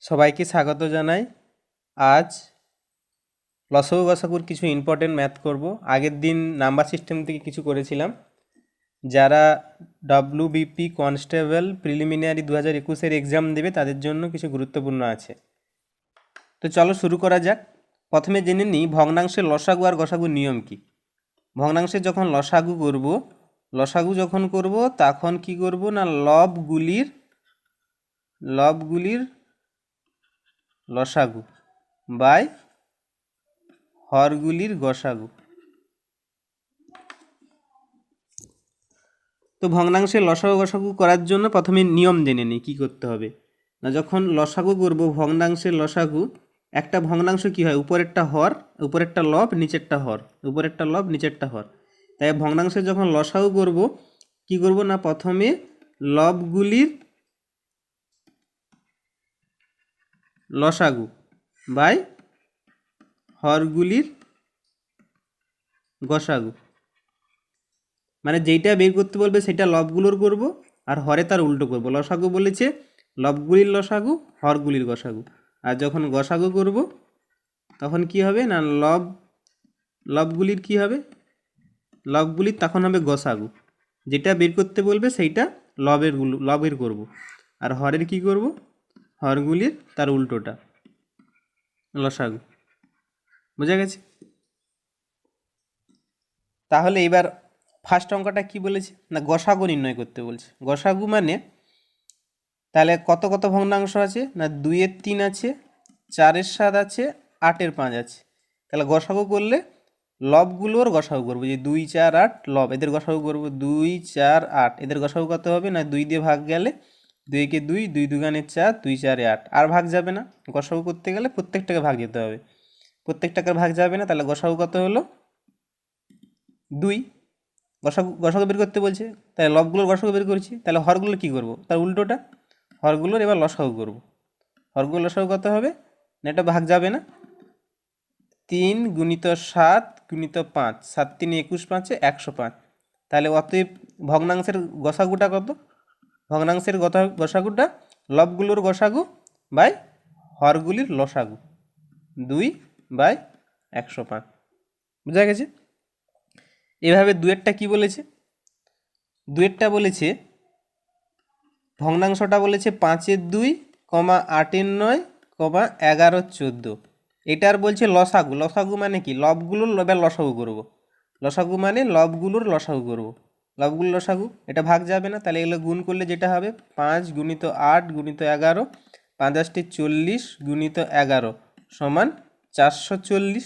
সবাইকে স্বাগত জানাই। আজ লসাগু গসাগুর কিছু ইম্পর্টেন্ট ম্যাথ করব। আগের দিন নাম্বার সিস্টেম থেকে কিছু করেছিলাম। যারা ডব্লিউবিপি কনস্টেবল প্রিলিমিনারি 2021-এর এক্সাম দেবে তাদের জন্য কিছু গুরুত্বপূর্ণ আছে। তো চলো শুরু করা যাক। প্রথমে জেনে নিই ভগ্নাংশের লসাগু আর গসাগুর নিয়ম কি। ভগ্নাংশের যখন লসাগু যখন করব তখন কি করব না লবগুলির লসাগু বাই হরগুলির গসাগু। তো ভগ্নাংশের লসাগু গসাগু করার জন্য প্রথমে নিয়ম জেনে নিই কী করতে হবে না। যখন লসাগু করব ভগ্নাংশের লসাগু, একটা ভগ্নাংশ কি হয়, উপরেরটা হর, উপরেরটা লব, নিচেরটা হর, উপরেরটা লব, নিচেরটা হর। তাই ভগ্নাংশের যখন লসাগু করব কি করব না প্রথমে লবগুলির লসাগু বাই হরগুলির গসাগু। মানে যেইটা বের করতে বলবে সেটা লবগুলোর করব আর হরে তার উল্টো করব। লসাগু বলেছে লবগুলির লসাগু, হরগুলির গসাগু। আর যখন গসাগু করব তখন কি হবে না লবগুলির কি হবে, লবগুলির তখন হবে গসাগু। যেটা বের করতে বলবে সেইটা লবের করব আর হরের কি করব, হরগুলির তার উল্টোটা লসাগু। বোঝা গেছে? তাহলে এবার ফার্স্ট অঙ্কটা কি বলেছে না গসাগু নির্ণয় করতে বলছে। গসাগু মানে তাহলে কত কত ভগ্নাংশ আছে না 2-এর 3 আছে, 4-এর 7 আছে, 8-এর 5 আছে। তাহলে গসাগু করলে লবগুলোর গসাগু করবো, যে 2, 4, 8 লব, এদের গসাগু করবো 2, 4, 8। এদের গসাগু কত হবে না 2 দিয়ে ভাগ গেলে 2 কে 2, 2 দুগানে 4, 2 4-এ 8। আর ভাগ যাবে না, গসাগু করতে গেলে প্রত্যেকটাকে ভাগ যেতে হবে, প্রত্যেকটাকে ভাগ যাবে না। তাহলে গসাগু কত হলো 2। গসাগু বের করতে বলছে, তাহলে লবগুলোর গসাগু বের করেছি। তাহলে হরগুলো কি করব, তার উল্টোটা হরগুলোর এবার লসাগু করব। হরগুলোর লসাগু কত হবে না, এটা ভাগ যাবে না, 3 গুণিত 7 গুণিত 5, 7 3 21, 5 105। তাহলে অতএব ভগ্নাংশের গসাগুটা কত, ভগ্নাংশের গসাগুটা লবগুলোর গসাগু বাই হরগুলির লসাগু 2/105। বুঝা গেছে? এভাবে দুয়েরটা কি বলেছে, দুয়েরটা বলেছে ভগ্নাংশটা বলেছে 5-এর 2, 8-এর 9, 11-র 14। এটার বলছে লসাগু। লসাগু মানে কি লবগুলোর লবের লসাগু করব, লসাগু মানে লবগুলোর লসাগু করব, লবগুলোর লসাগু। এটা ভাগ যাবে না, তাহলে এগুলো গুণ করলে যেটা হবে 5 গুণিত 8 গুণিত 11, 5 8 40 গুণিত 11 সমান 440।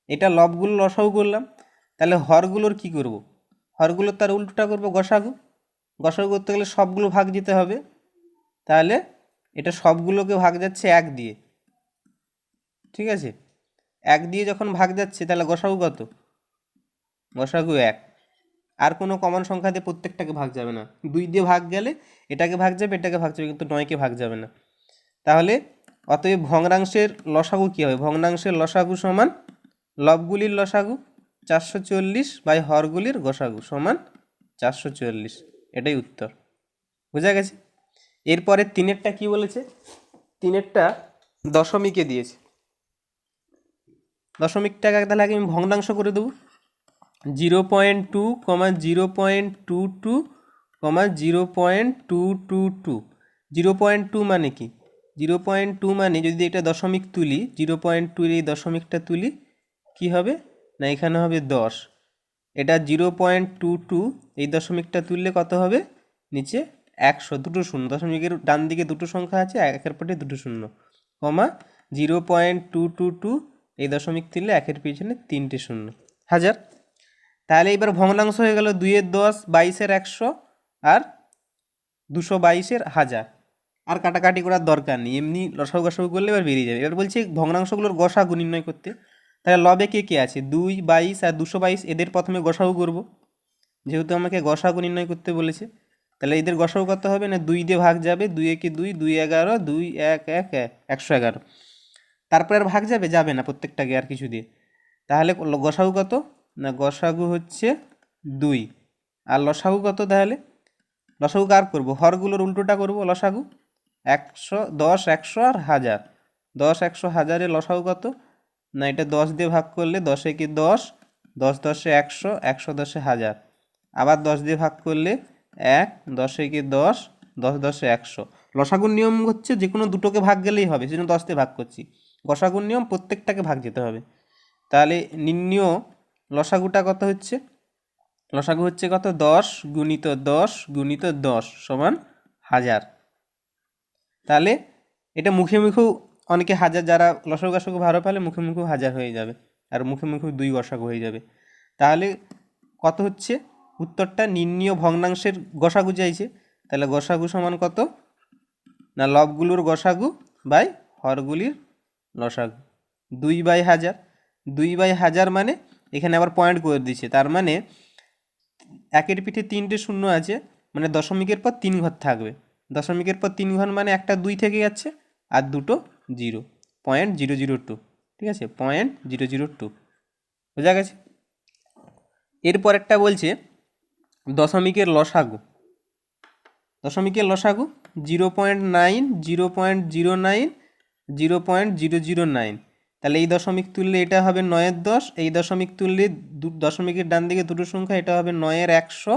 এটা লবগুলোর লসাগু করলাম। তাহলে হরগুলোর কি করব, হরগুলোর তার উল্টোটা করব গসাগু। গসাগু করতে গেলে সবগুলো ভাগ দিতে হবে, তাহলে এটা সবগুলোকে ভাগ যাচ্ছে 1 দিয়ে। ঠিক আছে, 1 দিয়ে যখন ভাগ যাচ্ছে তাহলে গসাগু কত, গসাগু 1। আর কোনো কমন সংখ্যা দিয়ে প্রত্যেকটাকে ভাগ যাবে না, 2 দিয়ে ভাগ গেলে এটাকে ভাগ যাবে, এটাকে ভাগ যাবে, কিন্তু 9কে ভাগ যাবে না। তাহলে অতএব ভগ্নাংশের লসাগু কী হবে, ভগ্নাংশের লসাগু সমান লবগুলির লসাগু 440 বাই হরগুলির গসাগু সমান 440। এটাই উত্তর। বোঝা গেছে? এরপরে 3-এরটা কি বলেছে, 3-এরটা দশমিকে দিয়েছে। দশমিকটাকে তাহলে আগে আমি ভগ্নাংশ করে দেবো, 0.2, 0.22, 0.222। 0.2 মানে কি, 0.2 মানে যদি এটা দশমিক তুলি, 0.2 এই দশমিকটা তুলি কি হবে না এখানে হবে 10। এটা 0.22 এই দশমিকটা তুললে কত হবে নিচে 100, দুটো শূন্য, দশমিকের ডান দিকে দুটো সংখ্যা আছে, একের পরে দুটো শূন্য, 0.222 এই দশমিক তুললে একের পিছনে 3টে শূন্য, 1000। তাহলে এবার ভগ্নাংশ হয়ে গেল 2-এর 10, 22-এর 100 আর 222-এর 1000। আর কাটাকাটি করার দরকার নেই, এমনি লসাগু গসাগু করলে এবার বেরিয়ে যাবে। এবার বলছি ভগ্নাংশগুলোর গসাগু নির্ণয় করতে। তাহলে লবে কে কে আছে 2, 22 আর 222, এদের প্রথমে গসাগু করব, যেহেতু আমাকে গসাগু নির্ণয় করতে বলেছে। তাহলে এদের গসাগু কত হবে না 2 দিয়ে ভাগ যাবে, 2 একে 2, 2 11, 2 1 1 111। তারপরে আর ভাগ যাবে না প্রত্যেকটাকে আর কিছু দিয়ে। তাহলে গসাগু কত না গসাগু হচ্ছে 2 আর লসাগু কত, তাহলে লসাগু কার করব, হরগুলোর উল্টোটা করব লসাগু, 100 10 100 আর 1000, 10 100 1000-এর লসাগু কত? না এটা 10 দিয়ে ভাগ করলে 10 একে 10, 10 10-এ 100, 100 10-এ 1000, আবার 10 দিয়ে ভাগ করলে 1, 10 একে 10, 10 10-এ 100। লসাগুর নিয়ম হচ্ছে যে কোনো দুটোকে ভাগ গেলেই হবে, সেজন্য 10 দিয়ে ভাগ করছি। গসাগুর নিয়ম প্রত্যেকটাকে ভাগ যেতে হবে। তাহলে নির্ণীয় লসাগুটা কত হচ্ছে? লসাগু হচ্ছে কত? 10 গুণিত 10 গুণিত 10 সমান 1000। তাহলে এটা মুখে মুখেও অনেকে হাজার, যারা লসাগু গসাগু ভালো পেলে মুখে মুখেও 1000 হয়ে যাবে, আর মুখে মুখেও 2 গসাগু হয়ে যাবে। তাহলে কত হচ্ছে উত্তরটা? নির্ণীয় ভগ্নাংশের গসাগু চাইছে, তাহলে গসাগু সমান কত? না লবগুলোর গসাগু বাই হরগুলির লসাগু, 2/1000। 2/1000 মানে এখানে আবার পয়েন্ট করে দিচ্ছে, তার মানে একের পিঠে 3টে শূন্য আছে, মানে দশমিকের পর 3 ঘর থাকবে। দশমিকের পর 3 ঘর মানে একটা 2 থেকে যাচ্ছে আর দুটো 0, 0.002। ঠিক আছে, 0.002 বোঝা গেছে। এরপর একটা বলছে দশমিকের লসাগু। দশমিকের লসাগু 0.9, 0.09, 0.009। তাহলে এই দশমিক তুললে এটা হবে 9-এর 10, এই দশমিক তুললে দশমিকের ডান দিকে দুটো সংখ্যা, এটা হবে 9-এর 100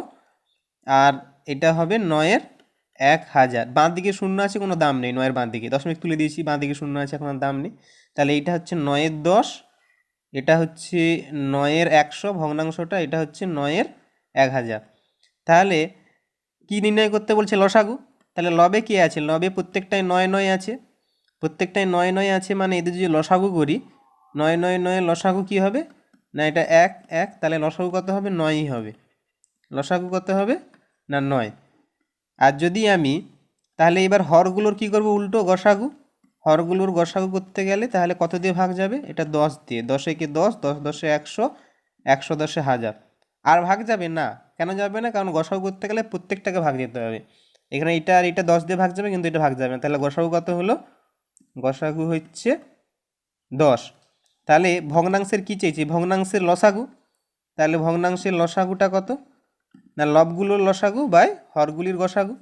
আর এটা হবে 9-এর 1000। বাঁ দিকে শূন্য আছে, কোনো দাম নেই 9-এর বাঁ দিকে, দশমিক তুলে দিয়েছি, বাঁ দিকে শূন্য আছে, এখন আর দাম নেই। তাহলে এইটা হচ্ছে 9-এর 10, এটা হচ্ছে 9-এর 100 ভগ্নাংশটা, এটা হচ্ছে 9-এর 1000। তাহলে কি নির্ণয় করতে বলছে? লসাগু। তাহলে লবে কি আছে? লবে প্রত্যেকটাই 9 9 আছে, প্রত্যেকটাই 9 9 আছে, মানে এদের যদি লসাগু করি 9 9 9 লসাগু কি হবে? না এটা 1 1, তাহলে লসাগু কত হবে? 9ই হবে। লসাগু কত হবে? না 9। আর যদি আমি তাহলে এবার হরগুলোর কি করব? উল্টো গসাগু। হরগুলোর গসাগু করতে গেলে তাহলে কত দিয়ে ভাগ যাবে? এটা 10 দিয়ে, 10 একে 10, 10 10-এ 100, 100 10-এ 1000। আর ভাগ যাবে না, কেন যাবে না? কারণ গসাগু করতে গেলে প্রত্যেকটাকে ভাগ যেতে হবে। এখানে এটা আর এটা 10 দিয়ে ভাগ যাবে, কিন্তু এটা ভাগ যাবে না। তাহলে গসাগু কত হলো? গসাগু হচ্ছে 10। তাহলে ভগ্নাংশের কি চেয়েছি? ভগ্নাংশের লসাগু। তাহলে ভগ্নাংশের লসাগুটা কত? না লবগুলোর লসাগু বাই হরগুলির গসাগু।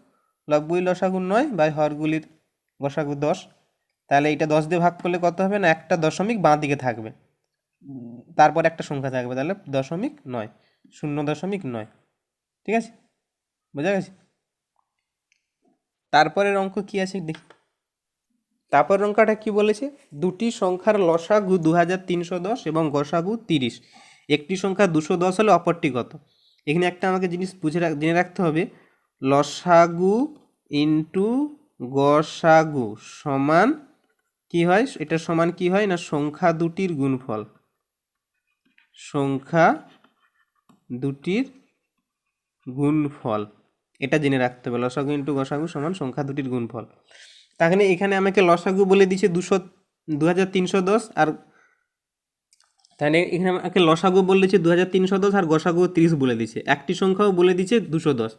লবগুলির লসাগু 9 বাই হরগুলির গসাগু 10। তাহলে এটা 10 দিয়ে ভাগ করলে কত হবে? না একটা দশমিক বাঁ দিকে থাকবে, তারপর একটা সংখ্যা থাকবে, তাহলে 0.9, 0.9। ঠিক আছে, বোঝা গেছে। তারপরের অঙ্ক কি আছে দেখি। তারপরের অঙ্কটা কি বলেছে? দুটি সংখ্যার লসাগু 2310 এবং গসাগু 30। একটি সংখ্যা 210 হলে অপরটি কত? এখানে একটা আমাকে জিনিস জেনে রাখতে হবে, লসাগু ইন্টু গসাগু সমান কি হয়? এটা সমান কি হয়? না সংখ্যা দুটির গুণফল। সংখ্যা দুটির গুণফল, এটা জেনে রাখতে হবে। লসাগু ইন্টু গসাগু সমান সংখ্যা দুটির গুণফল। তাহলে এখানে আমাকে লসাগু বলে দিচ্ছে 2310, আর তাহলে এখানে আমাকে লসাগু বলে দিচ্ছে 2310 আর গসাগু 30 বলে দিচ্ছে। একটি সংখ্যাও বলে দিচ্ছে 210।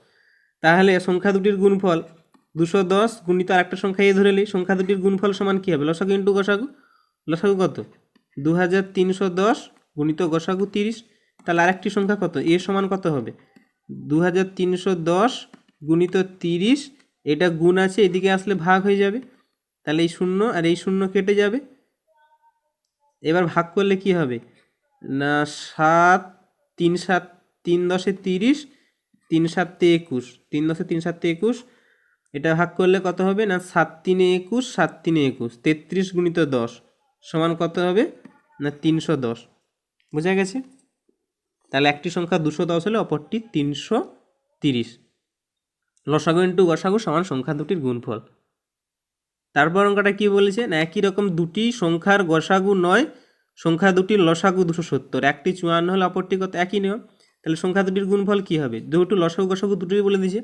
তাহলে সংখ্যা দুটির গুণফল 210 গুণিত আর একটা সংখ্যা এ ধরে নিই, সংখ্যা দুটির গুণফল সমান কী হবে? লসাগু ইন্টু গসাগু। লসাগু কত? 2310 গুণিত গসাগু 30। তাহলে আরেকটি সংখ্যা কত? এ সমান কত হবে? 2310 গুণিত 30, এটা গুণ আছে, এদিকে আসলে ভাগ হয়ে যাবে, তাহলে এই শূন্য আর এই শূন্য কেটে যাবে। এবার ভাগ করলে কি হবে? না 7 3 7 3 10-এ 30, 3 7-এ 21, 3 10-এ 3 7-এ 21, এটা ভাগ করলে কত হবে? না 7 3-এ 21, 7 3-এ 21, 33 গুণিত 10 সমান কত হবে? না 310। বোঝা গেছে। তাহলে একটি সংখ্যা 210 হলে অপরটি 330। লসাগু ইন্টু গসাগু সমান সংখ্যা দুটির গুণফল। তারপর অঙ্কটা কি বলেছে? না একই রকম দুটি সংখ্যার গসাগু 9, সংখ্যা দুটির লসাগু 270, একটি 54 হলে অপরটি কত? একই নিয়ম। তাহলে সংখ্যা দুটির গুণফল কি হবে? যেহেতু লসাগু গসাগু দুটোই বলে দিয়েছে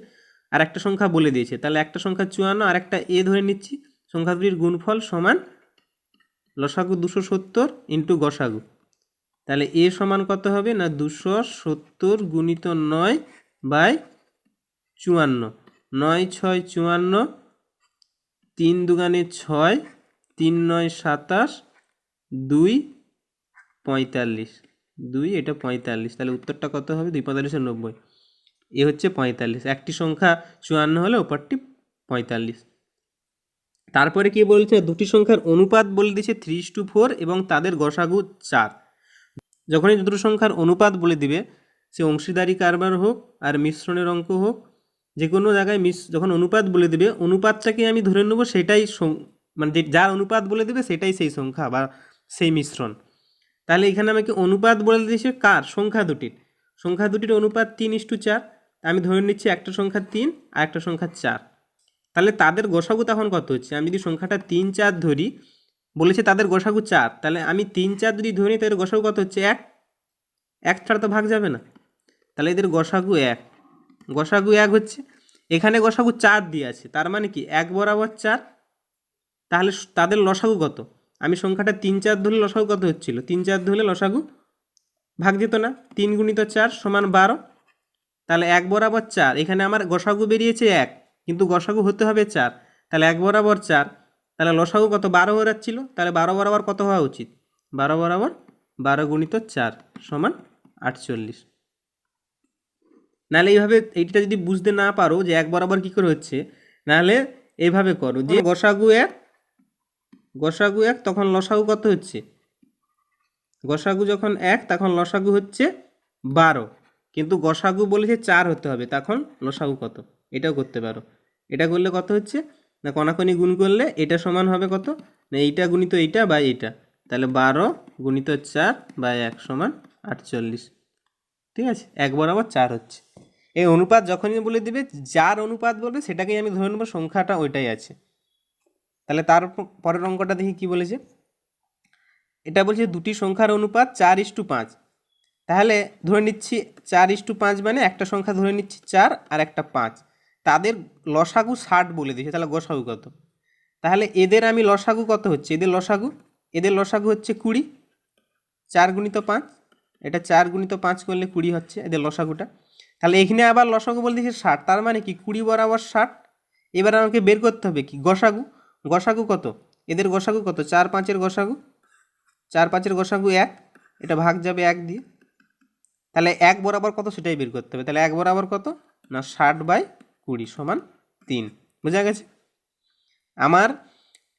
আর একটা সংখ্যা বলে দিয়েছে, তাহলে একটা সংখ্যা 54 আর একটা এ ধরে নিচ্ছি, সংখ্যা দুটির গুণফল সমান লসাগু 270 ইন্টু গসাগু। তাহলে এ সমান কত হবে? না 270 গুণিত 9 বাই 54, 9 6 54, 3 দুগানে 6, 3 9 27, 2 45, 2 এটা 45। তাহলে উত্তরটা কত হবে? 2 45 90। এ হচ্ছে 45। একটি সংখ্যা 54 হলে ওপরটি 45। তারপরে কি বলছে, দুটি সংখ্যার অনুপাত বলে দিয়েছে 3:4 এবং তাদের গসাগু 4। যখনই দুটো সংখ্যার অনুপাত বলে দিবে, সে অংশীদারি কারবার হোক আর মিশ্রণের অঙ্ক হোক, যে কোনো জায়গায় যখন অনুপাত বলে দিবে, অনুপাতটাকে আমি ধরে নেব সেটাই মানে যার অনুপাত বলে দিবে সেটাই সেই সংখ্যা বা সেই মিশ্রণ। তাহলে এখানে আমাকে অনুপাত বলে দিয়েছে কার, সংখ্যা দুটির অনুপাত 3:4। আমি ধরে নিচ্ছি একটা সংখ্যা 3 আর একটা সংখ্যা 4। তাহলে তাদের গসাগু তখন কত হচ্ছে, আমি যদি সংখ্যাটা 3, 4 ধরি, বলেছে তাদের গসাগু 4, তাহলে আমি 3, 4 যদি ধরি তাদের গসাগু কত হচ্ছে 1। 1 ছাড়া তো ভাগ যাবে না, তাহলে এদের গসাগু 1 হচ্ছে। এখানে গসাগু 4 দিয়ে আছে, তার মানে কি 1 বরাবর 4। তাহলে তাদের লসাগু কত, আমি সংখ্যাটা 3, 4 ধরলে লসাগু কত হচ্ছিল, 3, 4 ধরলে লসাগু ভাগ যেত না, 3 × 4 = 12। তাহলে 1 বরাবর 4, এখানে আমার গসাগু বেরিয়েছে 1, কিন্তু গসাগু হতে হবে 4, তাহলে 1 বরাবর 4, তাহলে লসাগু কত 12 হয়ে যাচ্ছিল। তাহলে 12 বরাবর কত হওয়া উচিত, 12 বরাবর 12 × 4 = 48। নাহলে এইভাবে এইটা যদি বুঝতে না পারো যে 1 বরাবর কী করে হচ্ছে, নাহলে এইভাবে করো যে গসাগু 1 তখন লসাগু কত হচ্ছে, গসাগু যখন 1 তখন লসাগু হচ্ছে 12, কিন্তু গসাগু বলেছে 4 হতে হবে, তখন লসাগু কত, এটাও করতে পারো। এটা করলে কত হচ্ছে না, কণাকণি গুণ করলে এটা সমান হবে কত না, এইটা গুণিত এইটা বা এইটা, তাহলে 12 × 4 / 1 = 48। ঠিক আছে, 1 বরাবর 4 হচ্ছে। এই অনুপাত যখনই বলে দিবে, যার অনুপাত বলবে সেটাকেই আমি ধরে নেবো সংখ্যাটা ওইটাই আছে। তাহলে তার পরের অঙ্কটা দেখি কি বলেছে। এটা বলছে দুটি সংখ্যার অনুপাত 4:5। তাহলে ধরে নিচ্ছি 4:5 মানে একটা সংখ্যা ধরে নিচ্ছি 4 আর একটা 5, তাদের লসাগু 60 বলে দিয়েছে, তাহলে গসাগু কত। তাহলে এদের আমি লসাগু কত হচ্ছে, এদের লসাগু হচ্ছে 20, 4 × 5, এটা 4 × 5 করলে 20 হচ্ছে এদের লসাগুটা। তাহলে এখানে আবার লসাগু বলে দিয়েছে 60, তার মানে কি 20 বরাবর 60। এবার আমাকে বের করতে হবে কি গসাগু কত, এদের গসাগু কত, 4, 5-এর গসাগু, 4, 5-এর গসাগু 1, এটা ভাগ যাবে 1 দিয়ে। তাহলে 1 বরাবর কত সেটাই বের করতে হবে। তাহলে 1 বরাবর কত না, 60/20 = 3। বোঝা গেছে। আমার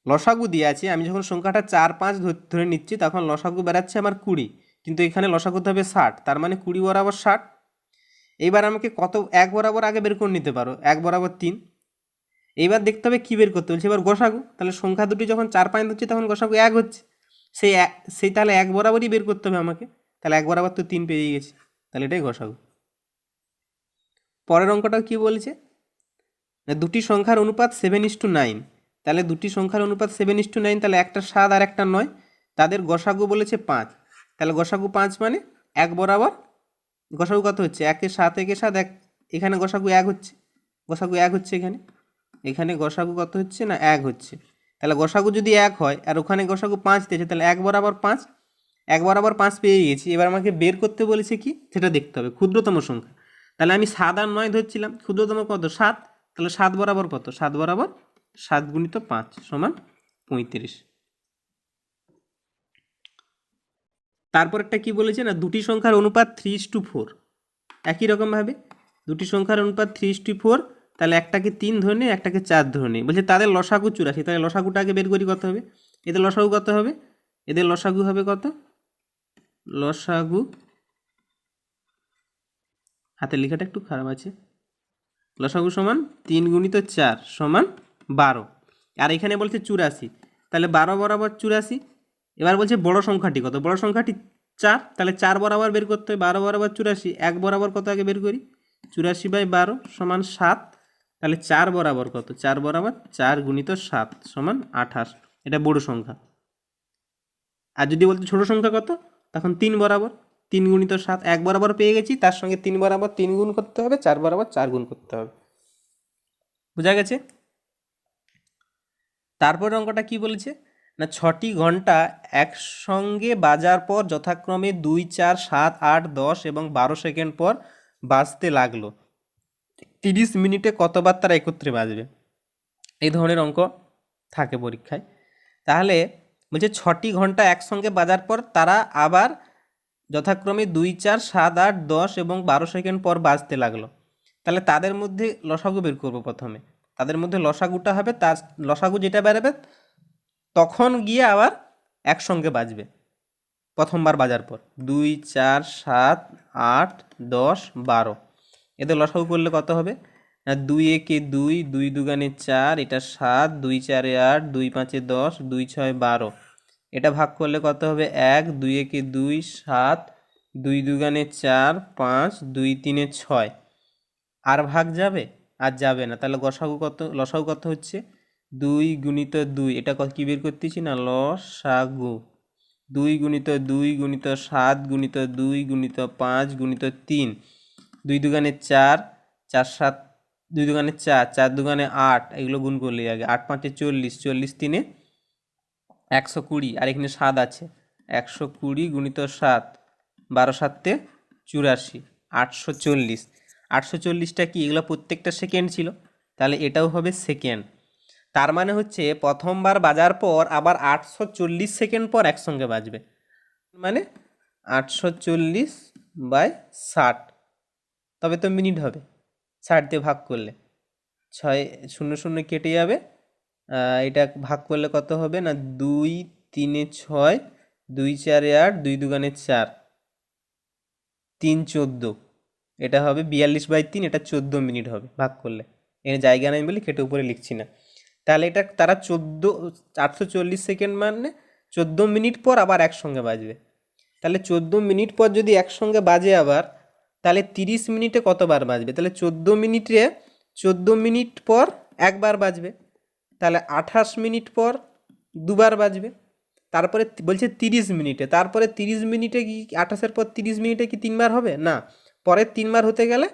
লসাগু দিয়ে আছে, আমি যখন সংখ্যাটা 4, 5 ধরে নিচ্ছি তখন লসাগু বেরাচ্ছে আমার 20, কিন্তু এখানে লসাগু হতে হবে 60, তার মানে 20 বরাবর 60। এইবার আমাকে কত 1 বরাবর আগে বের করে নিতে পারো, 1 বরাবর 3। এইবার দেখতে হবে কী বের করতে বলছে, এবার গসাগু। তাহলে সংখ্যা দুটি যখন 4, 5 হচ্ছে তখন গসাগু 1 হচ্ছে, সেই তাহলে 1 বরাবরই বের করতে হবে আমাকে। তাহলে 1 বরাবর তো 3 পেয়ে গেছি, তাহলে এটাই গসাগু। পরের অঙ্কটা কি বলছে, দুটি সংখ্যার অনুপাত 7:9। তাহলে দুটি সংখ্যার অনুপাত 7:9, তাহলে একটা 7 আর একটা 9, তাদের গসাগু বলেছে 5। তাহলে গসাগু 5 মানে 1 বরাবর গসাগু কত হচ্ছে, 1 7, 1 7, 1, এখানে গসাগু 1 হচ্ছে, গসাগু 1 হচ্ছে, এখানে গসাগু কত হচ্ছে না 1 হচ্ছে। তাহলে গসাগু যদি 1 হয় আর ওখানে গসাগু 5 দিয়েছে, তাহলে 1 বরাবর 5, 1 বরাবর 5 পেয়ে গেছি। এবার আমাকে বের করতে বলেছে কি সেটা দেখতে হবে, ক্ষুদ্রতম সংখ্যা। তাহলে আমি 7 আর 9 ধরছিলাম, ক্ষুদ্রতম কত 7, তাহলে 7 বরাবর কত, 7 বরাবর 7 × 5 = 35। তারপর একটা কি বলেছে না, দুটি সংখ্যার অনুপাত 3:4। একই রকমভাবে দুটি সংখ্যার অনুপাত 3:4, তাহলে একটাকে 3 ধরে নিই, একটাকে 4 ধরে নিই। বলছে তাদের লসাগু 84, তাহলে লসাগুটা আগে বের করি কত হবে, এদের লসাগু কত হবে, এদের লসাগু হবে কত, লসাগু হাতের লেখাটা একটু খারাপ আছে, লসাগু সমান 3 × 4 = 12, আর এখানে বলছে 84, তাহলে 12 বরাবর 84। এবার বলছে বড় সংখ্যাটি কত, বড় সংখ্যাটি 4, তাহলে 4 বরাবর বের করতে হবে, 12 বরাবর 84, 1 বরাবর কত আগে বের করি, 84/12 = 7, তাহলে 4 বরাবর কত, 4 বরাবর 4 × 7 = 28, এটা বড় সংখ্যা। আর যদি বলতে ছোট সংখ্যা কত, তখন 3 বরাবর, 3 × 7, 1 বরাবর পেয়ে গেছি, তার সঙ্গে 3 বরাবর 3 গুণ করতে হবে, 4 বরাবর 4 গুণ করতে হবে। বোঝা গেছে। তারপর অঙ্কটা কি বলেছে না, 6টি ঘন্টা একসঙ্গে বাজার পর যথাক্রমে 2, 4, 7, 8, 10 এবং 12 সেকেন্ড পর বাজতে লাগলো, 30 মিনিটে কতবার তারা একত্রে বাজবে। এই ধরনের অঙ্ক থাকে পরীক্ষায়। তাহলে বলছে 6টি ঘন্টা একসঙ্গে বাজার পর তারা আবার যথাক্রমে 2, 4, 7, 8, 10 এবং 12 সেকেন্ড পর বাজতে লাগলো। তাহলে তাদের মধ্যে লসাগু বের করবো প্রথমে। তাদের মধ্যে লসাগুটা হবে, তার লসাগু যেটা বেরোবে তখন গিয়ে আবার একসঙ্গে বাজবে প্রথমবার বাজার পর। 2, 4, 7, 8, 10, 12 এদের লসাগু করলে কত হবে না 2 একে 2, 2 দুগানে 4, এটা 7, 2 4 8, 2 5 10, 2 6 12 এটা ভাগ করলে কত হবে 1, 2 একে 2, 7, 2 দুগানে 4, 5, 2 3 6 আর ভাগ যাবে? আর যাবে না। তাহলে লসাগু কত হচ্ছে 2 গুণিত 2, এটা কি বের করতেছি না লসাগু 2 গুণিত 2 গুণিত 7 গুণিত 2 গুণিত 5 গুণিত 3, 2 দুগানে 4, 4 7, 2 দুগানে 4, 4 দুগানে 8, এগুলো গুণ করলে আগে 8 5 40, 40 3 120, আর এখানে 7 আছে 120 গুণিত 7, 12 7 84, 840। 840টা কি এগুলো প্রত্যেকটা সেকেন্ড ছিল, তাহলে এটাও হবে সেকেন্ড। তার মানে হচ্ছে প্রথমবার বাজার পর আবার 840 সেকেন্ড পর একসঙ্গে বাজবে, মানে 840/60, তবে তো মিনিট হবে। 60 দিয়ে ভাগ করলে 6 0 0 কেটে যাবে, এটা ভাগ করলে কত হবে না 2 3 6, 2 4 8, 2 দুগানে 4, 3 14, এটা হবে 42/3, এটা 14 মিনিট হবে ভাগ করলে। এখানে জায়গা নেই বলে কেটে উপরে লিখছি না। তাহলে এটা তারা 840 সেকেন্ড মানে 14 মিনিট পর আবার একসঙ্গে বাজবে। তাহলে 14 মিনিট পর যদি একসঙ্গে বাজে আবার, তাহলে 30 মিনিটে কতবার বাজবে? তাহলে 14 মিনিট পর একবার বাজবে, তাহলে 28 মিনিট পর দুবার বাজবে। তারপরে বলছে 30 মিনিটে, তারপরে 30 মিনিটে কি 28-এর পর 30 মিনিটে কি 3বার হবে? না, পরের 3বার হতে গেলে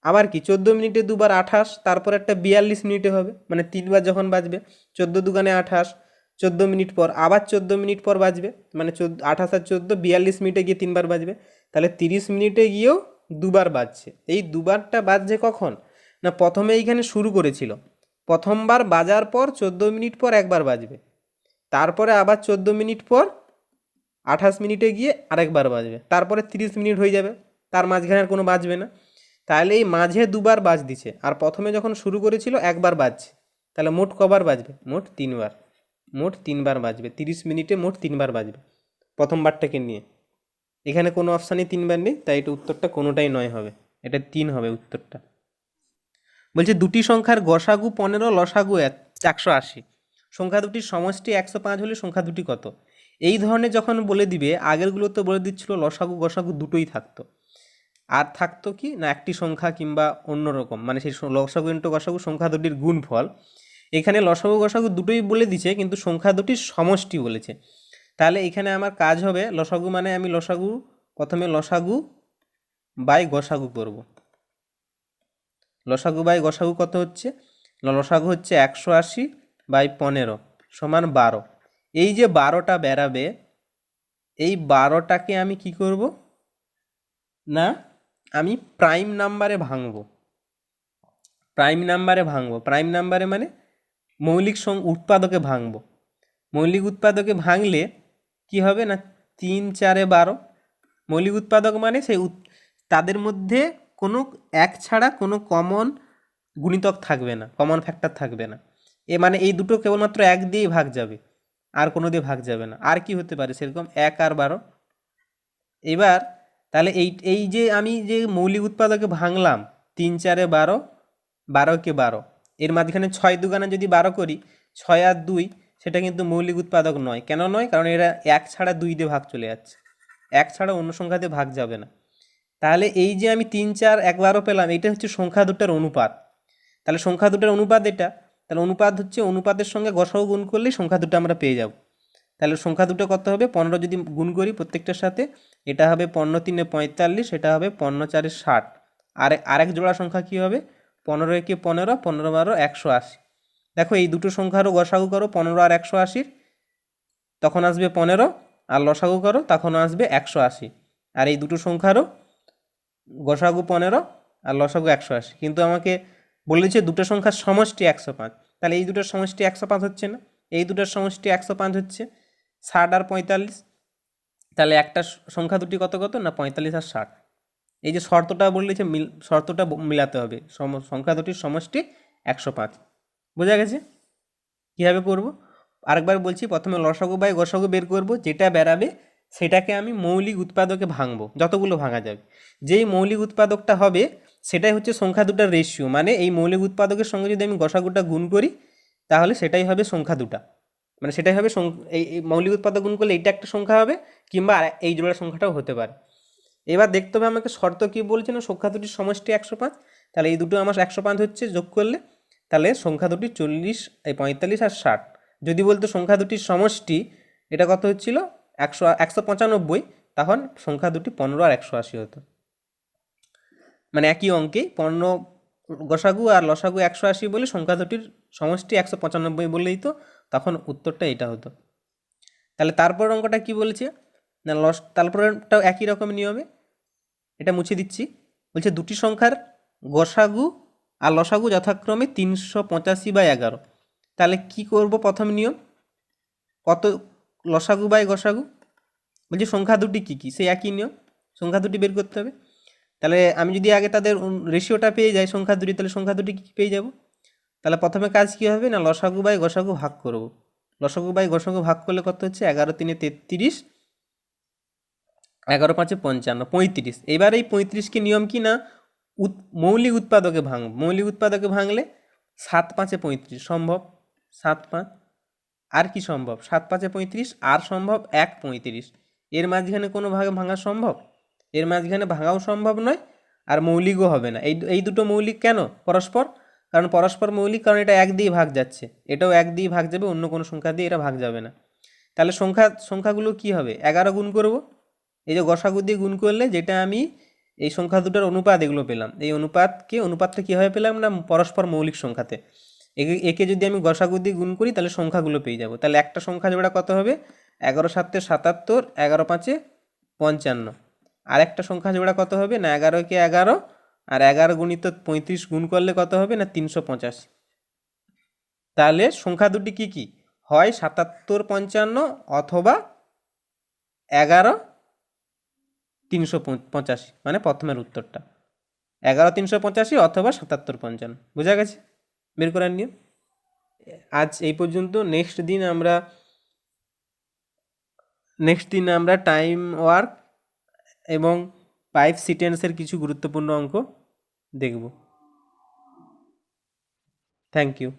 আবার কি 14 মিনিটে দুবার 28, তারপর একটা 42 মিনিটে হবে, মানে 3বার যখন বাজবে 14 দুগানে 28, 14 মিনিট পর আবার 14 মিনিট পর বাজবে, মানে 28 আর 14, 42 মিনিটে গিয়ে 3বার বাজবে। তাহলে 30 মিনিটে গিয়েও দুবার বাজছে। এই দুবারটা বাজছে কখন না প্রথমে এইখানে শুরু করেছিল, প্রথমবার বাজার পর 14 মিনিট পর একবার বাজবে, তারপরে আবার 14 মিনিট পর 28 মিনিটে গিয়ে আরেকবার বাজবে, তারপরে 30 মিনিট হয়ে যাবে, তার মাঝখানে আর কোনো বাজবে না। তাহলে এই মাঝে দুবার বাজ দিছে, আর প্রথমে যখন শুরু করেছিল একবার বাজছে, তাহলে মোট কবার বাজবে? মোট 3বার, মোট 3বার বাজবে। 30 মিনিটে মোট 3বার বাজবে প্রথমবারটাকে নিয়ে। এখানে কোনো অপশানে 3বার নেই, তাই এটা উত্তরটা কোনোটাই নয় হবে, এটা 3 হবে উত্তরটা। বলছে দুটি সংখ্যার গসাগু 15, লসাগু 180, সংখ্যা দুটির সমষ্টি 105 হলে সংখ্যা দুটি কত? এই ধরনের যখন বলে দিবে, আগেরগুলো তো বলে দিচ্ছিল লসাগু গসাগু দুটোই থাকতো, আর থাকতো কি না একটি সংখ্যা কিংবা অন্যরকম, মানে সেই লসাগু ইন্টু গসাগু সংখ্যা দুটির গুণফল। এখানে লসাগু গসাগু দুটোই বলে দিছে, কিন্তু সংখ্যা দুটির সমষ্টি বলেছে। তাহলে এখানে আমার কাজ হবে লসাগু মানে আমি প্রথমে লসাগু বাই গসাগু করব। লসাগু বাই গসাগু কত হচ্ছে? লসাগু হচ্ছে 180/15 সমান 12। এই যে 12টা বেরাবে, এই 12টাকে আমি কি করব না আমি প্রাইম নাম্বারে ভাঙবো। প্রাইম নাম্বারে মানে মৌলিক উৎপাদকে ভাঙবো। মৌলিক উৎপাদকে ভাঙলে কি হবে না 3 4 12। মৌলিক উৎপাদক মানে সেই তাদের মধ্যে কোনো এক ছাড়া কোনো কমন গুণিতক থাকবে না, কমন ফ্যাক্টর থাকবে না। মানে এই দুটো কেবলমাত্র 1 দিয়েই ভাগ যাবে, আর কোনো দিয়ে ভাগ যাবে না। আর কি হতে পারে সেরকম 1 আর 12। এবার তাহলে এই যে আমি যে মৌলিক উৎপাদকে ভাঙলাম 3 4 12, 12কে 12, এর মাঝখানে 6 দুগানে যদি 12 করি, 6 আর 2, সেটা কিন্তু মৌলিক উৎপাদক নয়। কেন নয়? কারণ এরা 1 ছাড়া 2 দিয়ে ভাগ চলে যাচ্ছে, 1 ছাড়া অন্য সংখ্যা দিয়ে ভাগ যাবে না। তাহলে এই যে আমি 3 4 1 12 পেলাম, এটা হচ্ছে সংখ্যা দুটার অনুপাত। তাহলে সংখ্যা দুটার অনুপাত এটা, তাহলে অনুপাত হচ্ছে অনুপাতের সঙ্গে গসাগু গুণ করলেই সংখ্যা দুটো আমরা পেয়ে যাব। তাহলে সংখ্যা দুটো কত হবে? 15 যদি গুণ করি প্রত্যেকটার সাথে, এটা হবে 15 3 45, এটা হবে 15 4 60। আর আরেক জোড়া সংখ্যা কি হবে? 15 1 15, 15 12 180। দেখো এই দুটো সংখ্যারও গসাগু করো 15 আর 180, তখন আসবে 15, আর লসাগু করো তখন আসবে 180। আর এই দুটো সংখ্যারও গসাগু 15 আর লসাগু 180, কিন্তু আমাকে বলেছে দুটো সংখ্যার সমষ্টি 105। তাহলে এই দুটোর সমষ্টি 105 হচ্ছে না, এই দুটোর সমষ্টি 105 হচ্ছে 60 আর 45। তাহলে একটা সংখ্যা দুটি কত কত না 45 আর 60। এই যে শর্তটা বলেছে শর্তটা মিলাতে হবে, সংখ্যা দুটির সমষ্টি 105। বোঝা গেছে? কীভাবে করব আরেকবার বলছি, প্রথমে লসাগু বাই গসাগু বের করব, যেটা বেরাবে সেটাকে আমি মৌলিক উৎপাদকে ভাঙবো, যতগুলো ভাঙা যাবে। যেই মৌলিক উৎপাদকটা হবে সেটাই হচ্ছে সংখ্যা দুটার রেশিও, মানে এই মৌলিক উৎপাদকের সঙ্গে যদি আমি গসাগুটা গুণ করি তাহলে সেটাই হবে সংখ্যা দুটা, মানে সেটাই হবে এই মৌলিক উৎপাদক গুণ করলে এইটা একটা সংখ্যা হবে, কিংবা এই জোড়া সংখ্যাটাও হতে পারে। এবার দেখতে হবে আমাকে শর্ত কী বলছে না, সংখ্যা দুটির সমষ্টি 105, তাহলে এই দুটো আমার 105 হচ্ছে, যোগ করলে তাহলে সংখ্যা দুটি 40, 45 আর 60। যদি বলতো সংখ্যা দুটির সমষ্টি এটা কত হচ্ছিল 195, তখন সংখ্যা দুটি 15 আর 180 হতো। মানে একই অঙ্কে 15 গসাগু আর লসাগু 180 বলে সংখ্যা দুটির সমষ্টি 195 বললেই তো তখন উত্তরটা এটা হতো। তাহলে তারপর অঙ্কটা কি বলেছে না, তারপরটাও একই রকম নিয়মে, এটা মুছে দিচ্ছি। বলছে দুটি সংখ্যার গসাগু আর লসাগু যথাক্রমে 385/11। তাহলে কি করব প্রথম নিয়ম, কত লসাগু বাই গসাগু, বলছি সংখ্যা দুটি কী কী, সেই একই নিয়ম, সংখ্যা দুটি বের করতে হবে। তাহলে আমি যদি আগে তাদের রেশিওটা পেয়ে যাই সংখ্যা দুটি, তাহলে সংখ্যা দুটি কী পেয়ে যাব। তাহলে প্রথমে কাজ কী হবে না, লসাগু বাই গসাগু ভাগ করব। লসাগু বাই গসাগু ভাগ করলে কত হচ্ছে 11 3 33, 11 5 55, 35। এবার এই 35কে নিয়ম কি না মৌলিক উৎপাদকে ভাঙব, মৌলিক উৎপাদকে ভাঙলে 7 5 35 সম্ভব, 7 5 আর কি সম্ভব, 7 5 35 আর সম্ভব 1 35। এর মাঝখানে কোনো ভাগে ভাঙা সম্ভব, এর মাঝখানে ভাঙাও সম্ভব নয়, আর মৌলিকও হবে না। এই দুটো মৌলিক কেন পরস্পর, কারণ পরস্পর মৌলিক, কারণ এটা 1 দিয়ে ভাগ যাচ্ছে, এটাও 1 দিয়ে ভাগ যাবে, অন্য কোনো সংখ্যা দিয়ে এটা ভাগ যাবে না। তাহলে সংখ্যাগুলো কি হবে, 11 গুণ করব, এই যে গসাগু দিয়ে গুণ করলে যেটা আমি এই সংখ্যা দুটার অনুপাত এগুলো পেলাম, এই অনুপাতটা কীভাবে পেলাম না পরস্পর মৌলিক সংখ্যাতে। একে যদি আমি গসাগু দিয়ে গুণ করি তাহলে সংখ্যাগুলো পেয়ে যাব। তাহলে একটা সংখ্যা জোড়া কত হবে 11 7 77, 11 5 55। আর একটা সংখ্যা জোড়া কত হবে না 11 কে 11, আর 11 গুণিত 35 গুণ করলে কত হবে না 385। তাহলে সংখ্যা দুটি কি কি হয় 77 55 অথবা 11 385, মানে প্রথমের উত্তরটা 11 385 অথবা 77 55। বোঝা গেছে বের করার নিয়ম। আজ এই পর্যন্ত। নেক্সট দিন আমরা টাইম ওয়ার্ক এবং পাইপ সিটেন্সের কিছু গুরুত্বপূর্ণ অঙ্ক দেখব। Thank you.